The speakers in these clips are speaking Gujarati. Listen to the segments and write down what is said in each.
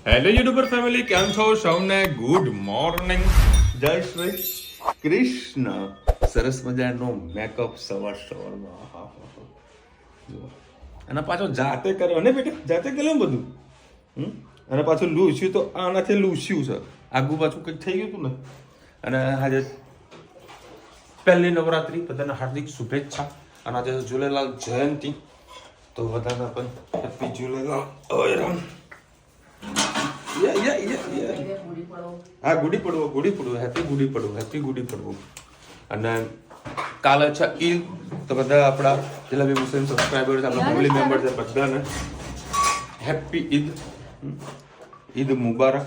હેલો યુટ્યુબર ફેમિલી, કેમ છો? સૌને ગુડ મોર્નિંગ, જય શ્રી કૃષ્ણ. સરસ મજાનો મેકઅપ સવારમાં જુઓ. અને પાછો જાતે કર્યો ને બેટા, જાતે કર્યો બધું. અને પાછું લૂસ્યું તો આનાથી લૂસ્યું છે, આગું પાછું કંઈક થઈ ગયું હતું ને. અને આજે પહેલી નવરાત્રી, બધાને હાર્દિક શુભેચ્છા. અને આજે ઝૂલેલાલ જયંતી, તો બધાને પણ હેપી ઝૂલેલાલ. હા, ગુડી પડવો, હેપી ગુડી પડવો. અને કાલે છે ઈદ, તો બધા આપણા જેટલા બી મુસ્લિમ સબસ્ક્રાઈબર્સ, આપણા ફેમિલી મેમ્બર છે, બધાને હેપી ઈદ મુબારક.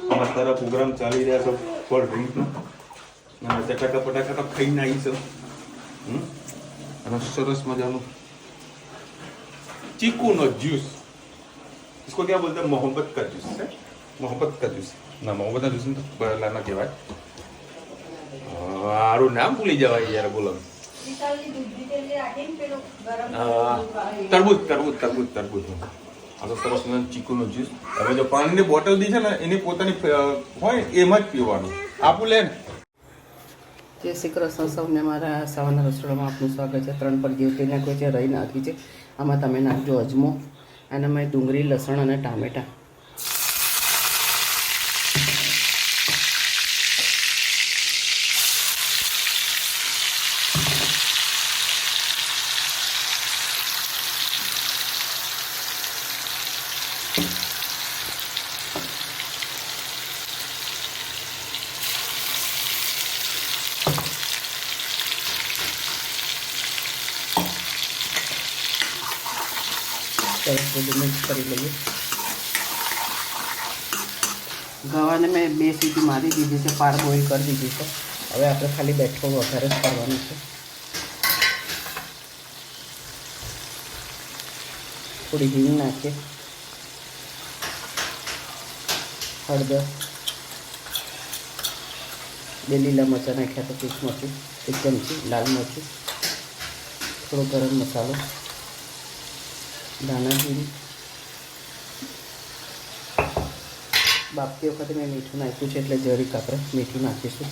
અમારા તારા પ્રોગ્રામ ચાલી રહ્યા છે કોલ્ડ ડ્રિંકનો, અને ચટાકા પટાકા તો ખાઈને આવી છે. અને સરસ મજાનું ચીકુનો જ્યુસ, इसको क्या बोलते हैं? मोहब्बत का जूस है, मोहब्बत का जूस ना, मोहब्बत का जूस तो लाना કહેવાય. આરું નામ ભૂલી જવાય યાર, બોલો. તરબૂચ. આ તો સરસ મજાનું ચીકુનો જ્યુસ. હવે જો પાણીની બોટલ દી છે ને, એની પોતાની હોય એમાં જ પીવાનું. આપું લે ને. જય શ્રી કૃષ્ણ સૌને. મારા સવારના રસોડામાં આપનું સ્વાગત છે. 3 પર જીવતી નાખ્યો છે, રહી નાખી છે. આમાં તમે નાખજો અજમો, અને મેં ડુંગળી, લસણ અને ટામેટાં. સરસ બધું મિક્સ કરી લઈએ. ગવાને મેં 2 સીટી મારી દીધી છે, પાર બોઇલ કરી દીધી છે. હવે આપણે ખાલી બેઠો વઘાર જ કરવાનું છે. થોડી હિંગ નાખીએ, હળદર, 2 લીલા મરચાં નાખ્યા તો તીખ મરચું, 1 ચમચી લાલ મરચું, થોડો ગરમ મસાલો, ધાણા જીરું. બાફતી વખતે મેં મીઠું નાખ્યું છે, એટલે જરીક આપણે મીઠું નાખીશું.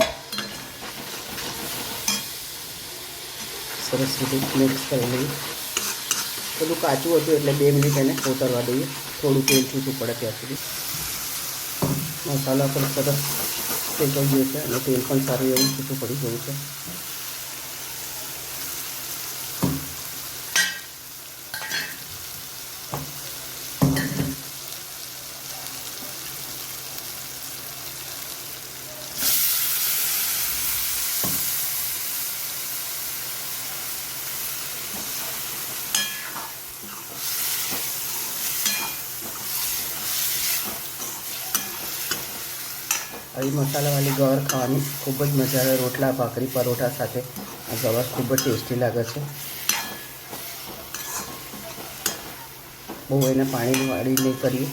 સરસ રીતે મિક્સ કરી લઈએ. થોડું કાચું હતું એટલે 2 મિનિટ એને કોતરવા દઈએ, થોડું તેલ છૂટું પડે ત્યાં સુધી. મસાલા પણ સરસ શેકાઈ ગયો છે, અને તેલ પણ સારું એવું છૂટું પડી ગયું છે. આવી મસાલાવાળી ગવાર ખાવાની ખૂબ જ મજા આવે. રોટલા, ભાખરી, પરોઠા સાથે આ ગવાર ખૂબ જ ટેસ્ટી લાગે છે. બહુ એને પાણીની વાળી નહીં કરીએ.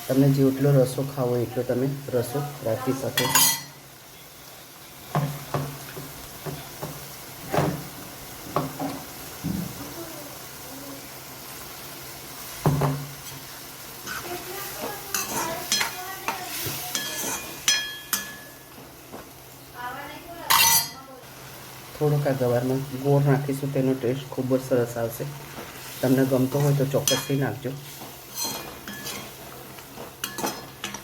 તમને જેટલો રસો ખાવો એટલો તમે રસો રાખી શકો. થોડોક આ ગવારમાં ગોળ નાખીશું, તેનો ટેસ્ટ ખૂબ જ સરસ આવશે. તમને ગમતો હોય તો ચોક્કસથી નાખજો.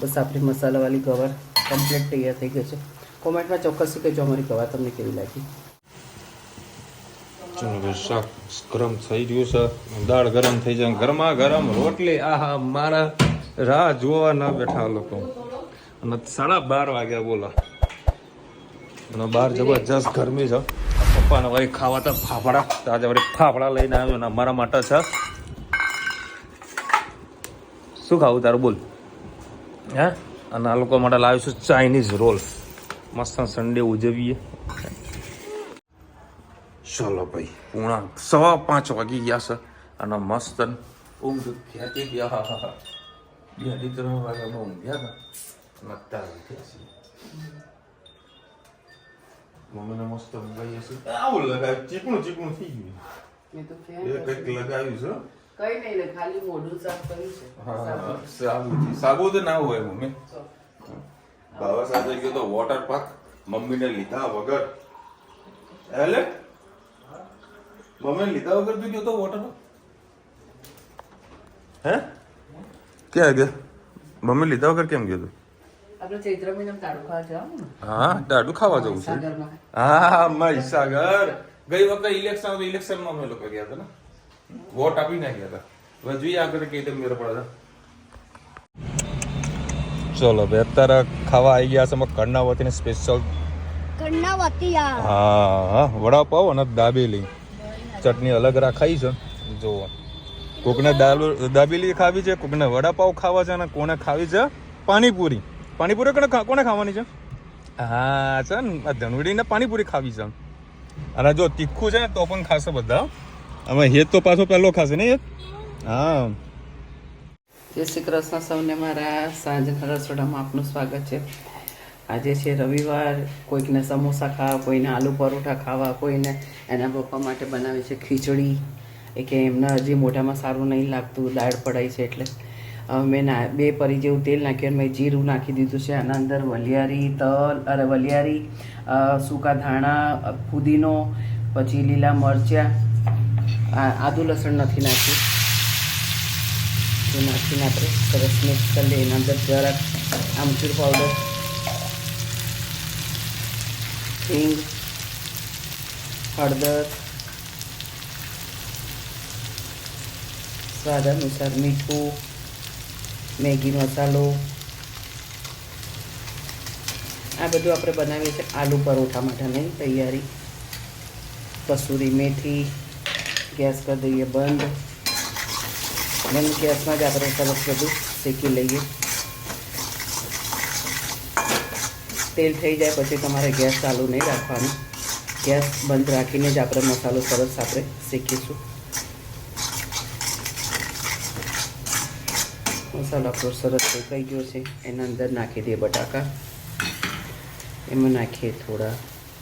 બસ આપણી મસાલાવાળી ગવાર કમ્પ્લીટ તૈયાર થઈ ગઈ છે. કોમેન્ટમાં ચોક્કસથી કહેજો અમારી ગવાર તમને કેવી લાગી. ચલો, શાક ગરમ થઈ ગયું છે, દાળ ગરમ થઈ જાય, ગરમા ગરમ રોટલી. આહા, મારા રાહ જોવા ના બેઠા લોકો. અને 12:30 વાગ્યા, બોલો. અને બહાર જબરજસ્ત ગરમી છે. પપ્પાને વળી ખાવા તો ફાફડા, તો આજે વળી ફાફડા લઈને આવ્યો ને અમારા માટે છે. શું ખાવું તારું, બોલ? હે? અને આ લોકો માટે લાવીશું ચાઇનીઝ રોલ. મસ્ત સન્ડે ઉજવીએ. ચલો ભાઈ, 4:15 વાગી ગયા છે, અને મસ્ત ઊંઘ ખેંચી ગયા. 2-3 વાગ્યામાં ઊંઘ્યા હતા. મમ્મીને મસ્ત ઊંઘાઈ હશે. આવું લગાવ્યું, ચીકણું થઈ ગયું. એ કંઈક લગાવ્યું છે. કઈ નહીં ને ખાલી મોઢું સાફ કર્યું છે. હા સાબુ તો ના હોય મમ્મી. બાબા સાથે ગયો તો વોટર પાર્ક, મમ્મીને લીધા વગર. એટલે મમ્મીને લીધા વગર તું ગયો તો વોટર પાર્ક? હે ક્યાં ગયા? મમ્મી લીધા વગર કેમ ગયો તું? આપણે ચૈત્ર મહિનામાં તાળું ખાવા જવાનું ને. હા ટાડું ખાવા જવું છે. સાગરમાં. હા મહીસાગર ગઈ વખતે ઇલેક્શનમાં અમે લોકો ગયા હતા ને, વોટ આપી ના ગયા હતા. હવે જોઈએ આગળ કઈ રીતે મેળ પડે. ચલો ભાઈ અત્યારે ખાવા આવી ગયા છે કર્ણાવતીને સ્પેશિયલ. હા વડાપાવ અને દાબેલી ચટણી અલગ રાખાઈ છે. જુઓ કોકને દાબેલી ખાવી છે, કોકને વડાપાવ ખાવા છે અને કોને ખાવી છે પાણીપુરી. પાણીપુરી કોને ખાવાની છે? હા છે ને આ ધનુડીને પાણીપુરી ખાવી છે. અને જો તીખું છે ને તો પણ ખાશે બધા. અમે હેત તો પાછો પહેલો ખાશે ને હેત. હા જય શ્રી કૃષ્ણ સૌને. મારા સાંજના રસોડામાં આપનું સ્વાગત છે. આજે છે રવિવાર. કોઈકને સમોસા ખાવા, કોઈને આલુ પરોઠા ખાવા, કોઈને એના પપ્પા માટે બનાવી છે ખીચડી. એ કે એમને હજી મોઢામાં સારું નહીં લાગતું, દાળ પડાઈ છે એટલે મેં 2 પરી જેવું તેલ નાખ્યું અને મેં જીરું નાખી દીધું છે. આના અંદર વલિયારી, સૂકા ધાણા, ફુદીનો, પછી લીલા મરચાં, આદુ લસણ નથી નાખ્યું. એ નાખીને આપણે સરસ મિક્સ કરી લઈએ. એના અંદર જરાક આમચૂર પાવડર, હિંગ, હળદર, સ્વાદ અનુસાર મીઠું, મેગી મસાલો, આ બધું આપણે બનાવીએ છીએ આલુ પરોઠા માટેની તૈયારી. કસૂરી મેથી. ગેસ કરી દઈએ બંધ. ગેસમાં જ આપણે સરસ બધું શેકી લઈએ. તેલ થઈ જાય પછી તમારે ગેસ ચાલુ નહીં રાખવાનું. ગેસ બંધ રાખીને જ આપણે મસાલો સરસ આપણે શેકીશું. મસાલો આપણો સરસ શેકાઈ ગયો છે. એના અંદર નાખી દઈએ બટાકા. એમાં નાખીએ થોડા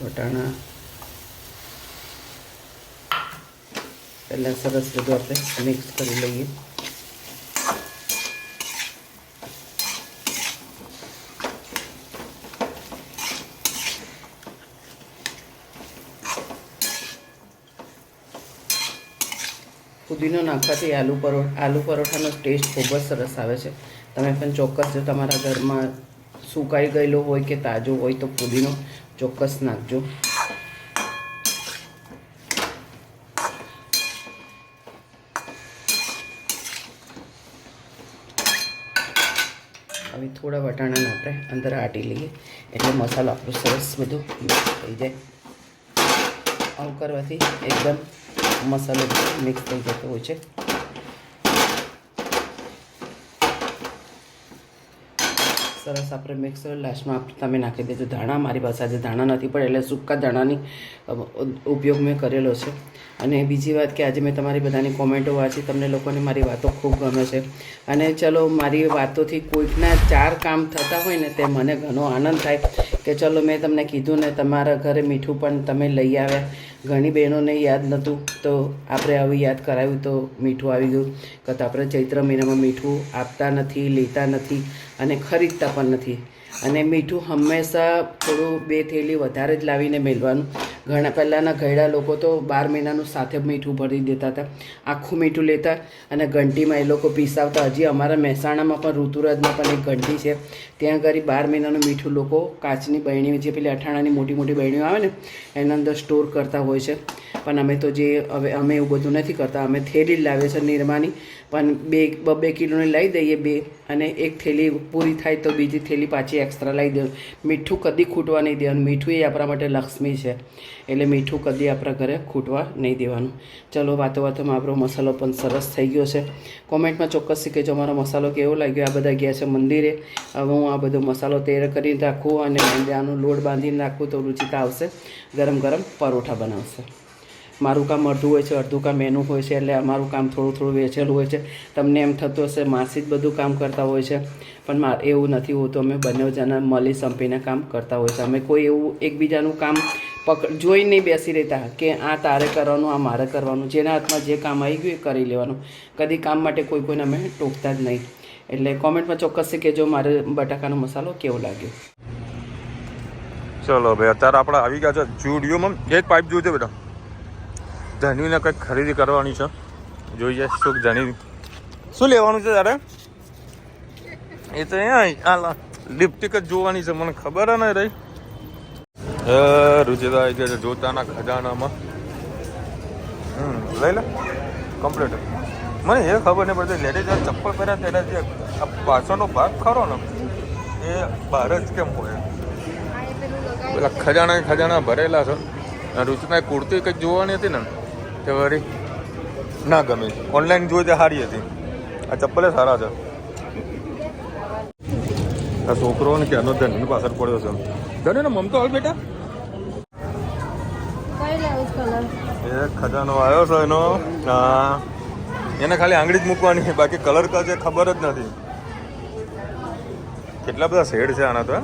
વટાણા. પહેલાં સરસ બધું આપણે મિક્સ કરી લઈએ. ફુદીનો નાખવાથી આલુ પરોઠાનો ટેસ્ટ ખૂબ જ સરસ આવે છે. તમે પણ ચોક્કસ જો તમારા ઘરમાં સુકાઈ ગયેલો હોય કે તાજો હોય તો ફુદીનો ચોક્કસ નાખજો. હવે થોડા વટાણાને આપણે અંદર આટી લઈએ એટલે મસાલો આપણો સરસ બધું મિક્સ થઈ જાય. આવું કરવાથી એકદમ મસાલો મિક્સ થઈ જતો હોય છે. સરસ આપણે મિક્સ લાસ્ટમાં તમે નાખી દેજો ધાણા. મારી પાસે આજે ધાણા નથી પડે એટલે સૂકા ધાણાની ઉપયોગ મેં કરેલો છે. અને બીજી વાત કે આજે મેં તમારી બધાની કોમેન્ટો વાંચી. તમને લોકોને મારી વાતો ખૂબ ગમે છે. અને ચલો મારી વાતોથી કોઈકના 4 કામ થતા હોય ને તે મને ઘણો આનંદ થાય કે ચલો મેં તમને કીધું ને તમારા ઘરે મીઠું પણ તમે લઈ આવ્યા. ઘણી બહેનોને યાદ નહોતું તો આપણે હવે યાદ કરાવ્યું તો મીઠું આવી ગયું. કે આપણે ચૈત્ર મહિનામાં મીઠું આપતા નથી, લેતા નથી અને ખરીદતા પણ નથી. અને મીઠું હંમેશા થોડું 2 થેલી વધારે જ લાવીને મેળવાનું. પહેલાંના ઘરડા લોકો તો 12 મહિનાનું સાથે મીઠું ભરી દેતા હતા. આખું મીઠું લેતા અને ઘંટીમાં એ લોકો પીસાવતા. હજી અમારા મહેસાણામાં પણ ઋતુરાજમાં પણ એક ઘંટી છે. ત્યાં આગળ 12 મહિનાનું મીઠું લોકો કાચની બરણી, જે પેલી અઠાણાની મોટી મોટી બરણીઓ આવે ને એના અંદર સ્ટોર કરતા હોય છે. પણ અમે તો હવે અમે એવું બધું નથી કરતા. અમે થેલી જ લાવીએ છીએ નિરમાની. પણ 2 કિલોની લાવી દઈએ 2 અને 1 થેલી પૂરી થાય તો બીજી થેલી પાછી એક્સ્ટ્રા લાવી દેવાનું. મીઠું કદી ખૂટવા નહીં દેવાનું. મીઠું એ આપણા માટે લક્ષ્મી છે એટલે મીઠું કદી આપણા ઘરે ખૂટવા નહીં દેવાનું. ચલો વાતોમાં આપણો મસાલો પણ સરસ થઈ ગયો છે. કોમેન્ટમાં ચોક્કસ કહેજો અમારો મસાલો કેવો લાગ્યો. આ બધા ગયા છે મંદિરે. હવે હું આ બધો મસાલો તૈયાર કરીને રાખું અને આનો લોટ બાંધીને રાખું તો રુચિતા આવશે. ગરમ ગરમ પરોઠા બનાવશે. મારું કામ અડધું હોય છે, અડધું કામ એનું હોય છે. એટલે અમારું કામ થોડું વેચેલું હોય છે. તમને એમ થતું હશે માસી જ બધું કામ કરતા હોય છે, પણ એવું નથી હોતું. અમે બંને જણા મળી સંપીને કામ કરતા હોય છે. અમે કોઈ એવું એકબીજાનું કામ જોઈ નહીં બેસી રહેતા કે આ તારે કરવાનું, આ મારે કરવાનું. જેના હાથમાં જે કામ આવી ગયું એ કરી લેવાનું. કદી કામ માટે કોઈ કોઈને અમે ટોકતા જ નહીં. એટલે કોમેન્ટમાં ચોક્કસથી કહેજો મારે બટાકાનો મસાલો કેવો લાગ્યો. ચલો ભાઈ, અત્યારે આપણે આવી ગયા છે જુડિયોમાં. એ જ પાઇપ જોયું છે બેટા. ધનવીને કંઈક ખરીદી કરવાની છે. જોઈએ શું ધની શું લેવાનું છે તારે? એ તો અહીંયા લિપસ્ટિક જ જોવાની છે, મને ખબર નહીં રહી. રુચિતા આવી ગયા છે જોતાના ખજાનામાં. લઈ લે કમ્પ્લીટ. મને એ ખબર નહીં પડતી લેડીઝ ચપ્પલ પહેર્યા ત્યારે જે પાછળનો ભાગ ખરો ને એ બહાર જ કેમ હોય? પેલા ખજાના ભરેલા છે. રુચિતા કુર્તી કંઈક જોવાની હતી ને તે વળી ના ગમી. ઓનલાઈન જોઈ તે સારી હતી. આ ચપ્પલે સારા છે. આ છોકરો ને ક્યાંનો ધનની પાછળ પડ્યો છે. ધને ને મમતો હાલ બેટા. એ ખજાનો આવ્યો છે એનો. એને ખાલી આંગળી જ મૂકવાની, બાકી કલર કા છે ખબર જ નથી. કેટલા બધા શેડ છે આના તો.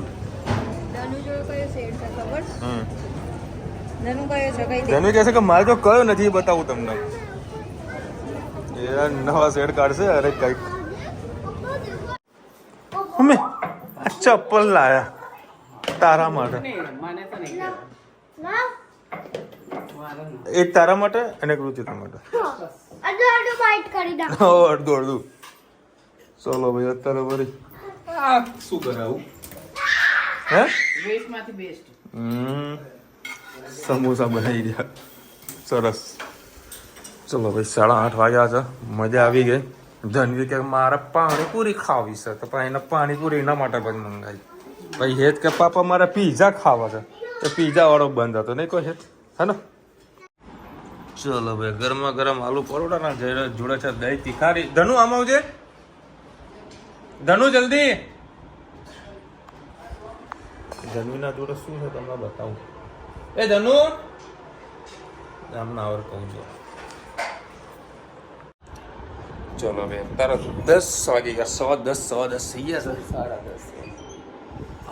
ધનુ કહે છે કે મારે તો કયો નથી બતાવું તમને. એ નવા શેડ કાઢશે. અરે કઈક મમ્મી આ ચપ્પલ લાયા તારા માટે. એક તારા માટે અને એક રુચિતા માટે. અડધું. ચલો ભાઈ અત્યારે વળી શું કરાવું? હે વેસ્ટમાંથી બેસ્ટ. સમોસા બનાવી ગયા સરસ. ચલો ભાઈ 8:30 વાગ્યા છે. મજા આવી ગઈ. ધનવી કે મારે પાણીપુરી ખાવી છે તો પણ એને પાણીપુરી એના માટે પણ મંગાવી. ભાઈ હેત કે પાપા મારે પીઝા ખાવા છે તો પીઝા વાળો બંધ હતો નહીં કોઈ હે ને. ચલો ભાઈ ગરમા ગરમ આલુ પરોઠા ના જોડે છે દહીં તીખારી. ધનુ આમ આવજે. ધનુ જલ્દી. ધનુના જોડે શું છે તમને બતાવું. એ ધનુ આમના આવર કહું છું. ચલો ભાઈ તારા 10 વાગી ગયા. 10:15 થઈ ગયા છે. 10:30.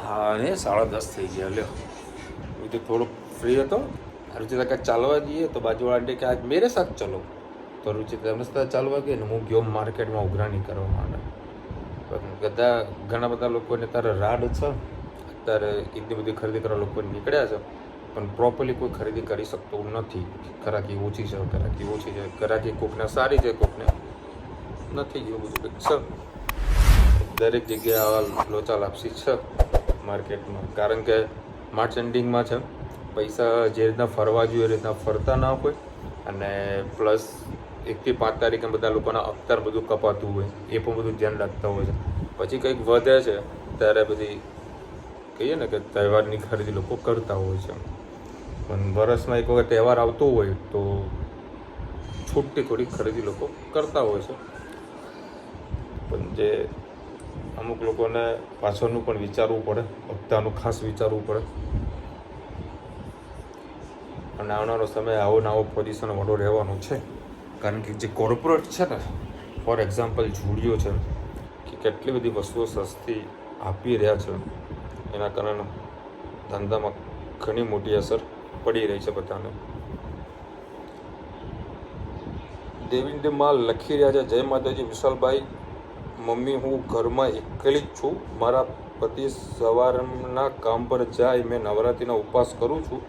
હા ને 10:30 થઈ ગયા. લ્યો હું તો થોડુંક ફ્રી હતો. રુચિતા કાંઈક ચાલવા જઈએ તો બાજુવાળા આંટી કે આજ મેરે સાથ ચલો. તો રુચિતા એમને સાથે ચાલવા ગઈ ને હું ગયો માર્કેટમાં ઉઘરાણી કરવા માટે. ઘણા બધા લોકોને તારે રાડ છે. અત્યારે એટલી બધી ખરીદી કરવા લોકો નીકળ્યા છે પણ પ્રોપરલી કોઈ ખરીદી કરી શકતું નથી. ઘરાકી ઓછી છે. ઘરાકી કોકને સારી છે, કોકને નથી. એવું બધું કંઈક છે. દરેક જગ્યાએ આવા લોચા લાપસી છે માર્કેટમાં. કારણ કે માર્ચ એન્ડિંગમાં છે. પૈસા જે રીતના ફરવા જોઈએ એ રીતના ફરતા ના હોય. અને પ્લસ 1 થી 5 તારીખે બધા લોકોના અવતાર બધું કપાતું હોય એ પણ બધું ધ્યાન રાખતા હોય છે. પછી કંઈક વધે છે ત્યારે બધી કહીએ ને કે તહેવારની ખરીદી લોકો કરતા હોય છે. પણ વર્ષમાં એક વખત તહેવાર આવતો હોય તો છૂટથી થોડી ખરીદી લોકો કરતા હોય છે. પણ જે અમુક લોકોને પાછળનું પણ વિચારવું પડે, હપ્તાનું ખાસ વિચારવું પડે. અને આવનારો સમય આવો નવો પોઝિશન વાળો રહેવાનો છે. કારણ કે જે કોર્પોરેટ છે ને, ફોર એક્ઝામ્પલ જુડિયો છે કે કેટલી બધી વસ્તુઓ સસ્તી આપી રહ્યા છે, એના કારણે ધંધામાં ઘણી મોટી અસર પડી રહી છે બધાને. દેવિંદ્ર માલ લખી રહ્યા છે, જય માતાજી વિશાલભાઈ. મમ્મી હું ઘરમાં એકલી જ છું. મારા પતિ સવારના કામ પર જાય. મેં નવરાત્રિના ઉપવાસ કરું છું.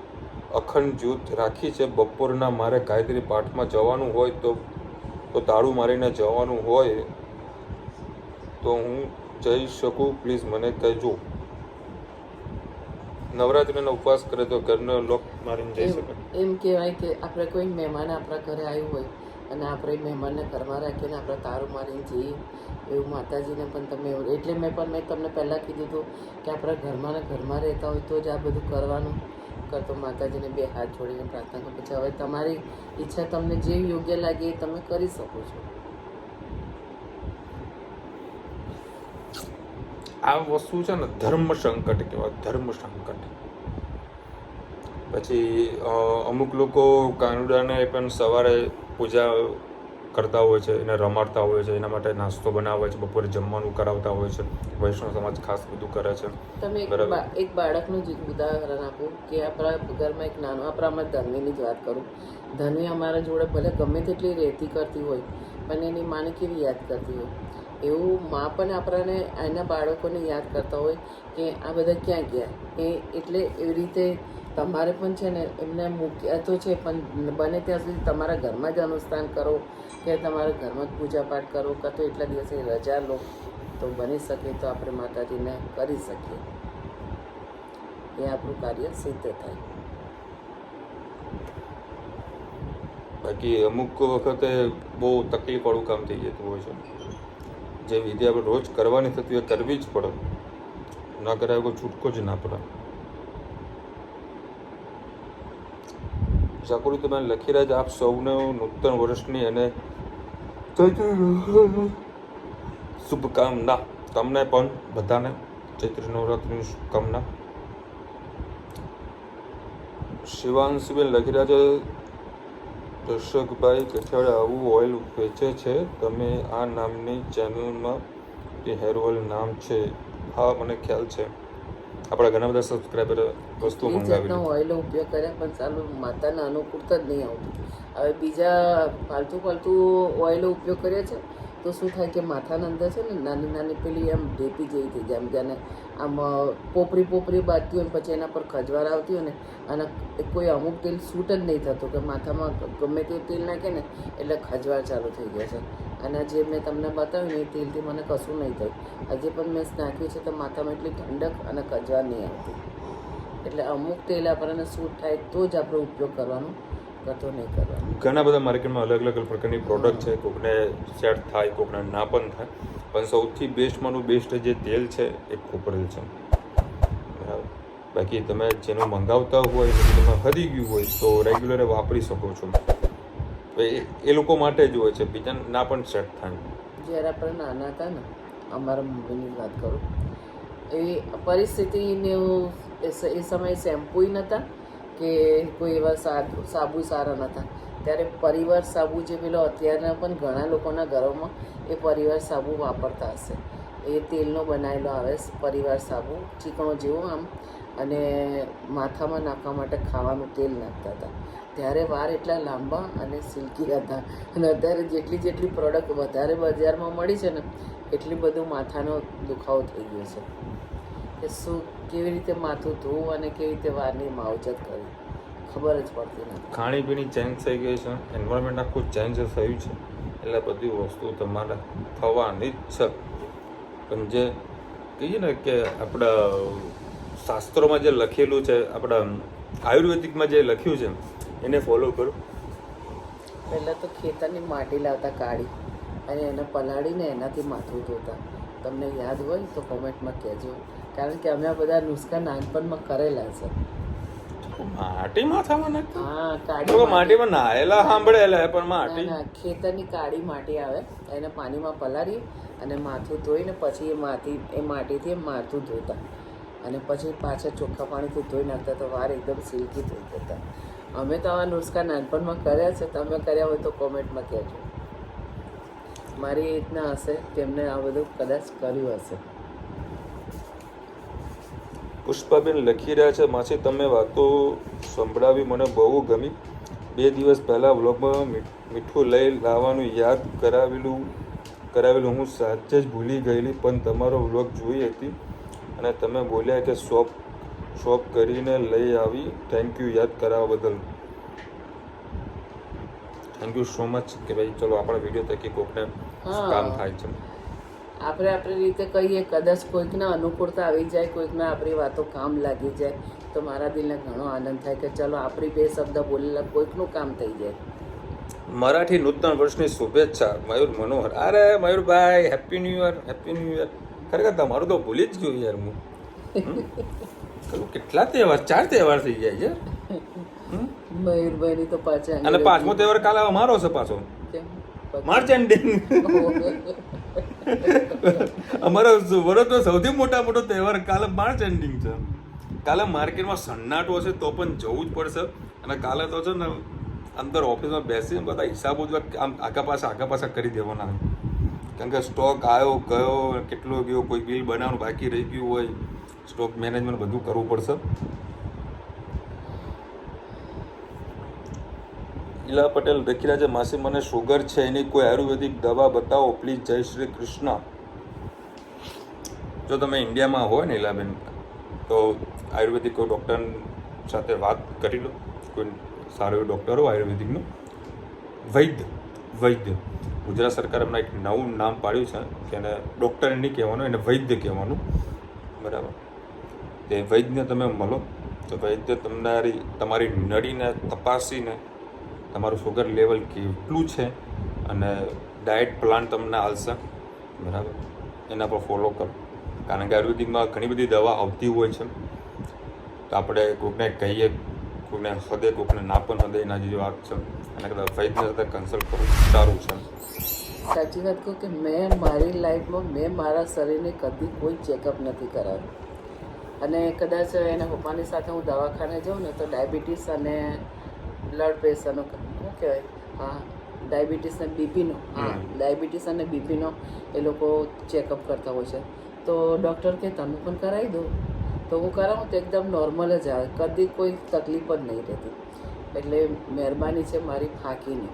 અખંડ જ્યોત રાખી છે. બપોરના મારે ગાયત્રી પાઠમાં જવાનું હોય તો તાળું મારીને જવાનું હોય તો હું જઈ શકું? પ્લીઝ મને કહેજો. નવરાત્રિનો ઉપવાસ કરે તો ઘરનો લોક મારીને જઈ શકે. એમ કહેવાય કે આપણે કોઈ મહેમાન આપણા ઘરે આવ્યું હોય અને આપણે મહેમાનને ઘરમાં રાખીને આપણે તારું મારીને જઈએ, એવું માતાજીને પણ તમે એવું. એટલે મેં તમને પહેલાં કીધું હતું કે આપણા ઘરમાં રહેતા હોય તો જ આ બધું કરવાનું. કરતો માતાજીને 2 હાથ જોડીને પ્રાર્થના કરું. પછી હવે તમારી ઈચ્છા, તમને જે યોગ્ય લાગે એ તમે કરી શકો છો. આ વસ્તુ છે ને ધર્મ સંકટ કહેવાય. ધર્મ સંકટ. પછી અમુક લોકો કાનુડાને પણ સવારે પૂજા કરતા હોય છે, એને રમાડતા હોય છે, એના માટે નાસ્તો બનાવે છે, બપોરે જમવાનું કરાવતા હોય છે. વૈષ્ણવ સમાજ ખાસ બધું કરે છે. તમે એક બાળકનું જ ઉદાહરણ આપો કે આપણા ઘરમાં એક નાનો આપણા ધનવીની જ વાત કરું. ધનવી અમારા જોડે ભલે ગમે તેટલી રહેતી કરતી હોય પણ એની માને કેવી યાદ કરતી હોય, એવું મા પણ આપણને એના બાળકોને યાદ કરતા હોય કે આ બધા ક્યાં ગયા. એટલે એવી રીતે તમારે પણ છે ને એમને મૂક્યા તો છે પણ બને ત્યાં સુધી તમારા ઘરમાં જ અનુષ્ઠાન કરો કે તમારા ઘરમાં જ પૂજા પાઠ કરો કાં તો એટલા દિવસે રજા લો તો બની શકે તો આપણે માતાજીને કરી શકીએ, એ આપણું કાર્ય સિદ્ધ થાય. બાકી અમુક વખતે બહુ તકલીફવાળું કામ થઈ જતું હોય છે. જે વિધિ આપણે રોજ કરવાની થતી હોય કરવી જ પડે, ના કરાય કોઈ છૂટકો જ ના પડે. જાગૃતિ બેન લખી રહ્યા છે, આપ સૌને નૂતન વર્ષની અને શુભકામના. તમને પણ બધાને ચૈત્રી નવરાત્રિની શુભકામના. શિવાંશીબેન લખી રહ્યા છે, દર્શકભાઈ કઠિયાવાડ આવું ઓઇલ વેચે છે, તમે આ નામની ચેનલમાં કે હેર ઓઇલ નામ છે? હા, મને ખ્યાલ છે. આપણા ઘણા બધા સબસ્ક્રાઈબર વસ્તુ મંગાવી ઓઇલનો ઉપયોગ કર્યા પણ ચાલુ માતાના અનુકૂળતા જ નહીં આવતું. હવે બીજા ફાલતુ ઓઇલનો ઉપયોગ કર્યા છે તો શું થાય કે માથાના અંદર છે ને નાની નાની પેલી આમ ઢેપી જેવી થઈ જાય, જેને આમ પોપરી બાંધતી હોય પછી એના પર ખજવાર આવતી હોય ને અને કોઈ અમુક તેલ સૂટ જ નહીં થતું કે માથામાં ગમે તે તેલ નાખે ને એટલે ખજવાર ચાલુ થઈ જાય છે. અને જે મેં તમને બતાવ્યું ને એ તેલથી મને કશું નહીં થયું. હજી પણ મેં નાખ્યું છે તો માથામાં એટલી ઠંડક અને ખજવાર નહીં આવતી. એટલે અમુક તેલ આપણને સૂટ થાય તો જ આપણે ઉપયોગ કરવાનો, કરતો નહીં કરવાનો. ઘણા બધા માર્કેટમાં અલગ અલગ પ્રકારની પ્રોડક્ટ છે, કોકને સેટ થાય, કોકને ના પણ થાય, પણ સૌથી બેસ્ટમાંનું બેસ્ટ જે તેલ છે એ કોપરેલ છે. બાકી તમે જેનું મંગાવતા હોય ને તમે હરી ગયું હોય તો રેગ્યુલર વાપરી શકો છો. એ લોકો માટે જ હોય છે, બીજા ના પણ સેટ થાય. જ્યારે આપણે નાના હતા ને, અમારા મમ્મીની વાત કરું, એ પરિસ્થિતિને એ સમયે શેમ્પૂય નહોતા કે કોઈ એવા સાબુ સારા નહોતા. ત્યારે પરિવાર સાબુ જે પેલો અત્યારના પણ ઘણા લોકોના ઘરોમાં એ પરિવાર સાબુ વાપરતા હશે. એ તેલનો બનાવેલો આવે પરિવાર સાબુ, ચીકણો જેવો આમ, અને માથામાં નાખવા માટે ખાવાનું તેલ નાખતા હતા. ત્યારે વાળ એટલા લાંબા અને સિલ્કી હતા. અને અત્યારે જેટલી પ્રોડક્ટ વધારે બજારમાં મળી છે ને એટલી બધું માથાનો દુખાવો થઈ ગયો છે કે શું કેવી રીતે માથું ધોવું અને કેવી રીતે વાળની માવજત કરવી ખબર જ પડતી નથી. ખાણીપીણી ચેન્જ થઈ ગઈ છે, એન્વાયરમેન્ટ આખું ચેન્જ થયું છે, એટલે બધી વસ્તુ તમારે થવાની જ છે. પણ જે કહીએ ને કે આપણા શાસ્ત્રોમાં જે લખેલું છે, આપણા આયુર્વેદિકમાં જે લખ્યું છે એને ફોલો કરો. પહેલાં તો ખેતરની માટી લાવતા કાઢી અને એને પલાળીને એનાથી માથું ધોતા. તમને યાદ હોય તો કોમેન્ટમાં કહેજો, કારણ કે અમે આ બધા નુસ્ખા નાનપણમાં કરેલા છે. માટી માથામાં નાખતા? હા, કાળી માટીમાં નાયેલા સાંભળેલા પણ માટી ખેતરની કાળી માટી આવે એને પાણીમાં પલાળી અને માથું ધોઈને પછી એ માટીથી માથું ધોતા અને પછી પાછા ચોખ્ખા પાણીથી ધોઈ નાખતા તો વાળ એકદમ સિલ્કી થઈ જતા. અમે તો આવા નુસ્ખા નાનપણમાં કર્યા છે, તમે કર્યા હોય તો કોમેન્ટમાં કહેજો. મારી રીતના હશે તેમને આ બધું કદાચ કર્યું હશે. પુષ્પાબેન લખી રહ્યા છે, માસી તમે વાતો સંભળાવી મને બહુ ગમી. 2 દિવસ પહેલાં વ્લોગમાં મીઠું લઈ લાવવાનું યાદ કરાવેલું હું સાચે જ ભૂલી ગયેલી, પણ તમારો વ્લોગ જોઈ હતી અને તમે બોલ્યા કે શોપ કરીને લઈ આવી. થેન્ક યુ યાદ કરાવવા બદલ. થેન્ક યુ સો મચ કે ભાઈ ચલો આપણા વિડીયો થકી કોકને કામ થાય છે. આપણે આપણી રીતે કહીએ, કદાચ કોઈકને અનુકૂળતા આવી જાય, કોઈકને આપણી વાતો કામ લાગી જાય તો મારા દિલને ઘણો આનંદ થાય કે ચલો આપણી 2 શબ્દ બોલેલા કોઈકનું કામ થઈ જાય. મરાઠી નૂતન વર્ષની શુભેચ્છા મયુર મનોહર. અરે મયુરભાઈ, happy new year, happy new year. ખરેખર તમારું તો ભૂલી જ ગયું યાર હું. કેટલા તહેવાર, 4 તહેવાર થઈ જાય છે મયુરભાઈની તો પાછા. અને 5મો તહેવાર કાલે અમારો છે પાછો, માર્ચ એન્ડિંગ. અમારો વર્ષનો સૌથી મોટો તહેવાર કાલે માર્ચ એન્ડિંગ છે. કાલે માર્કેટમાં સન્નાટો હશે તો પણ જવું જ પડશે. અને કાલે તો છે ને અંદર ઓફિસમાં બેસીને બધા હિસાબો જ આમ આગા પાછા કરી દેવાના હોય. કારણ કે સ્ટોક આવ્યો ગયો, કેટલો ગયો, કોઈ બિલ બનાવવાનું બાકી રહી ગયું હોય, સ્ટોક મેનેજમેન્ટ બધું કરવું પડશે. ઈલા પટેલ લખી રહ્યા છે, માસી મને શુગર છે, એની કોઈ આયુર્વેદિક દવા બતાવો પ્લીઝ. જય શ્રી કૃષ્ણ. જો તમે ઇન્ડિયામાં હોય ને ઈલાબેન, તો આયુર્વેદિક કોઈ ડૉક્ટર સાથે વાત કરી લો. કોઈ સારો એવો ડૉક્ટર હોય આયુર્વેદિકનો, વૈદ્ય. ગુજરાત સરકારે હમણાં એક નવું નામ પાડ્યું છે કે એને ડૉક્ટર નહીં કહેવાનું, એને વૈદ્ય કહેવાનું, બરાબર. તે વૈદ્યને તમે મળો તો વૈદ્ય તમારી નળીને તપાસીને તમારું શુગર લેવલ કેટલું છે અને ડાયટ પ્લાન તમને આવશે, બરાબર. એના પર ફોલો કરો. કારણ કે આયુર્વેદિકમાં ઘણી બધી દવા આવતી હોય છે, તો આપણે કોઈકને કહીએ, કોઈને હદે, કોઈકને ના પણ હદે, એના જેવી વાત છે. એના કરતાં વૈદ્ય સાથે કન્સલ્ટ કરવું સારું છે. સાચી વાત કહું કે મેં મારી લાઈફમાં મેં મારા શરીરને કદી કોઈ ચેકઅપ નથી કરાવ્યું. અને કદાચ એના પપ્પાની સાથે હું દવાખાને જાઉં ને તો ડાયાબિટીસ અને બ્લડ પ્રેશરનો શું કહેવાય, હા ડાયાબિટીસ અને બીપીનો, હા ડાયાબિટીસ અને બીપીનો એ લોકો ચેકઅપ કરતા હોય છે. તો ડૉક્ટર કે તમે પણ કરાવી દો, તો હું કરાવું તો એકદમ નોર્મલ જ આવે, કદી કોઈ તકલીફ જ નહીં રહેતી. એટલે મહેરબાની છે મારી ફાંકીની,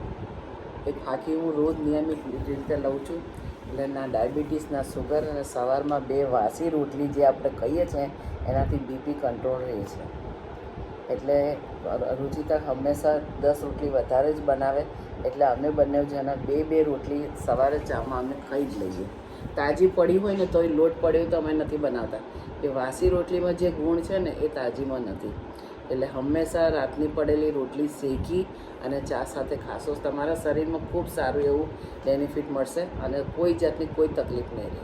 એ ફાંકી હું રોજ નિયમિત રીતે લઉં છું. એટલે ના ડાયાબિટીસ ના શુગર, અને સવારમાં 2 વાસી રોટલી જે આપણે ખાઈએ છીએ એનાથી બીપી કંટ્રોલ રહે છે. એટલે રુચિતા હંમેશા 10 રોટલી વધારે જ બનાવે, એટલે અમે બંને જણા 2 રોટલી સવારે ચામાં અમે ખાઈ જ લઈએ. તાજી પડી હોય ને તોય લોટ પડ્યો તો અમે નથી બનાવતા, કે વાસી રોટલીમાં જે ગુણ છે ને એ તાજીમાં નથી. એટલે હંમેશા રાતની પડેલી રોટલી શેકી અને ચા સાથે ખાશો, તમારા શરીરમાં ખૂબ સારું એવું બેનિફિટ મળશે અને કોઈ જાતની કોઈ તકલીફ નહીં રહે.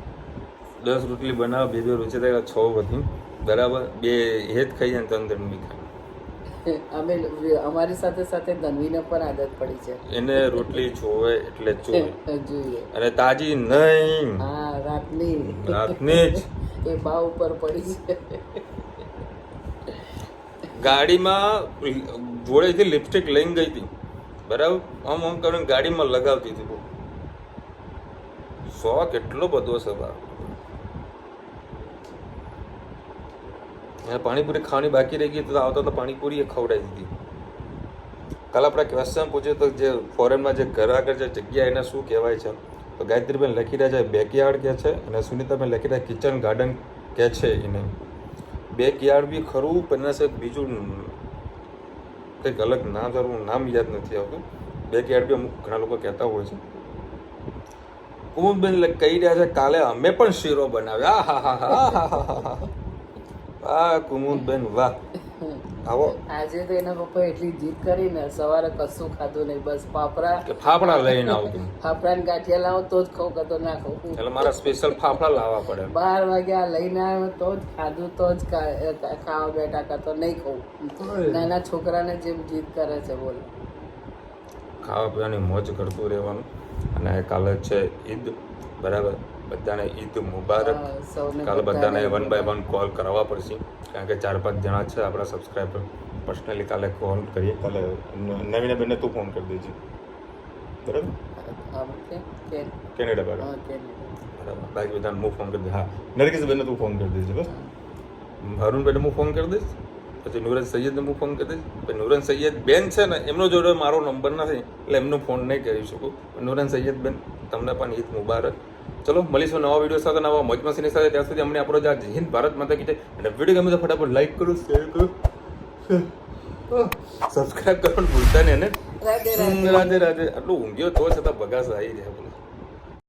10 રોટલી બનાવો, 2 રોટલી થાય 6 વધી, બરાબર. 2 હેત ખાઈ જાય તો અંદર બી ખાય. અમે અમારી સાથે સાથે ધનવીને પણ આદત પડી છે, એને રોટલી જોવે એટલે જોઈએ, અને તાજી નહીં, હા રાતની જ. એ ભાવ ઉપર પડી છે. ગાડીમાં જોડેથી લિપસ્ટિક લઈને ગઈ હતી, બરાબર. આમ કરીને ગાડીમાં લગાવતી હતી. શોખ એટલો બધો છે બા. પાણીપુરી ખાવાની બાકી રહી ગઈ તો આવતા તો પાણીપુરી એ ખવડાવી દીધી. કાલે આપણે ક્વેશ્ચન પૂછ્યો તો જે ફોરેનમાં જે ઘર આગળ જે જગ્યા એને શું કહેવાય છે, તો ગાયત્રીબેન લખી રહ્યા છે બેકયાર્ડ કે છે, અને સુનિતાબેન લખી રહ્યા કિચન ગાર્ડન કે છે. એને બેકયાર્ડ બી ખરું, પણ એના સિવાય બીજું કંઈક અલગ નામ, સારું નામ યાદ નથી આવતું. બેકયાર્ડ બી અમુક ઘણા લોકો કહેતા હોય છે. કુમુદબેન કહી રહ્યા છે કાલે અમે પણ શીરો બનાવ્યા. વાહ કુમુદબેન વાહ. આવો. આજે તો એના પપ્પા એટલી જીદ કરીને સવારે કશું ખાધું નહીં, બસ ફાફડા લઈને આવતું. ફાફડા ને ગાંઠિયા લાવો તો જ ખાઉં, કાં તો ના ખાઉં. એટલે મારા સ્પેશિયલ ફાફડા લાવવા પડે. 12 વાગ્યા લઈને આવ્યો તો જ ખાધું, તો જ ખાવા બેઠા, કાં તો નહીં ખાઉં. નાના છોકરાને જેમ જીદ કરે છે, બોલો. ખાવા પીવાની મોજ કરતું રહેવાનું. અને કાલે છે ઈદ, બરાબર. બધાને ઈદ મુબારક. કાલે બધાને 1 by 1 કોલ કરાવવા પડશે, કારણ કે 4-5 જણા છે આપણા સબસ્ક્રાઈબર. પર્સનલી કાલે કોલ કરીએ. કાલે નવીને બેનને તું ફોન કરી દેજે, બરાબર. કેનેડા બરાબર. બાકી બધાને હું ફોન કરી દઈશ. હા, નરગીસ બેનને તું ફોન કરી દેજે, બસ. હરુણ બેનને હું ફોન કરી દઈશ, પછી નુરન સૈયદને હું ફોન કરી દઈશ. પછી નુરન સૈયદ બેન છે ને, એમનો જોડે મારો નંબર નથી એટલે એમનો ફોન નહીં કરી શકું. નુરન સૈયદ બેન, તમને પણ ઈદ મુબારક. ચલો મળીશું નવા વિડીયો સાથે, નવા મોજ મસ્તીની સાથે. ત્યાં સુધી અમને આપણો જે હિન્દ ભારત માતા કી જય. અને વિડીયો ગમે તો ફટાફટ લાઈક કરો, શેર કરો, સબસ્ક્રાઈબ કરવાનું ભૂલતા નહીં. અને રાધે રાધે. આટલું ઊંઘ્યો તો છતાં બગાસ આવી જાય.